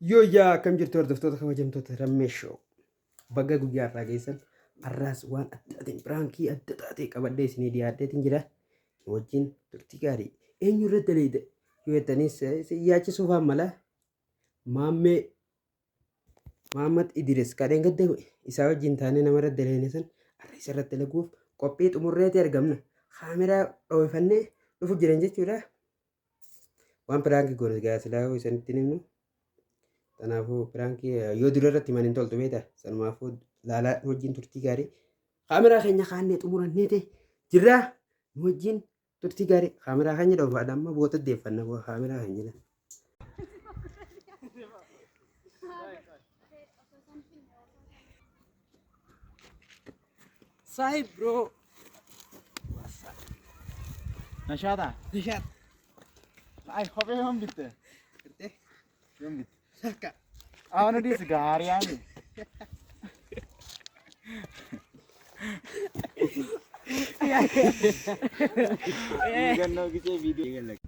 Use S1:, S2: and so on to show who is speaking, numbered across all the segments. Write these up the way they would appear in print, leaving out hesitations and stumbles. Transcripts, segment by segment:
S1: Yooyyaa akkam jirtu hordoftoota kabajamtoota Rammeeshoo bagga guyyaa irraa geessan har'aas waan adda ta'e biraankii adda taatee qabadhee isinii dhiyaadheetiin jira wajjin turtii gaarii eenyu irra daleeyda yoo jettanis yaachisuuf mala maammee Maamad Idris kadheen gadda isaa wajjin taanee nama irra daleeyne san har'a isa irratti laguuf qophii xumurreetii argamna kaameraa dhoofannee dhufu jiran jechuudha waan biraankii goone gaasilaa isanitti himnu. Kanaafuu biraankii yoo dura irratti himan hin toltu beektaa sanumaafuu laalaa wajjin turtii gaarii kaameraa keenya kaannee xumurannee ta'e jirraa nu wajjin turtii gaarii kaameraa keenya dhoofaadha amma boota deeffanna kaameraa keenya jira. Sahib bro.
S2: Nashata.
S1: Nishat.
S2: Ay hobe hom bitte.
S1: Bitte.
S2: Hom bitte.
S1: Saka.
S2: Avanu dis gariani. Ganno kise video gelak.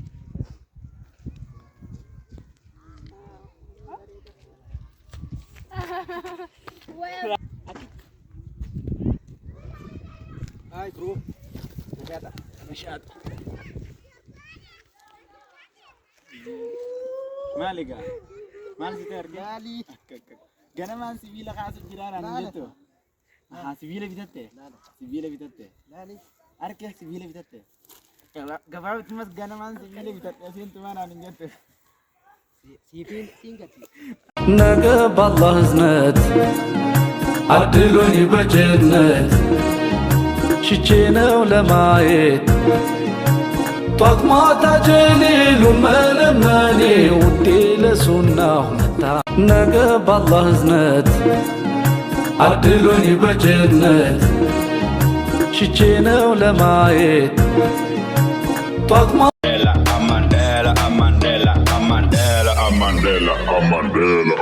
S1: Hai bro. Nishata.
S2: Nishat. Maliga. Mal kita ergali. Ganaman sivila kasu jirana njeto. Ah sivila bitatte. Sivila bitatte.
S1: Lali.
S2: Arke sivila bitatte. Gabaw tumas ganaman sivila bitatte asin tumana njeto.
S1: Sifin singati.
S3: ነገ ባላህ እዝነት አድሎኝ በጀነት ሽቼ ነው ለማየት ጧት ማታ ጀሊሉን መለመኔ ውዴ ለሱናው መታ ነገ ባላህ እዝነት አድሎኝ በጀነት ሽቼ ነው ለማየት ጧት
S4: Mandela, Mandela, Mandela, Mandela, Mandela, Mandela, Mandela.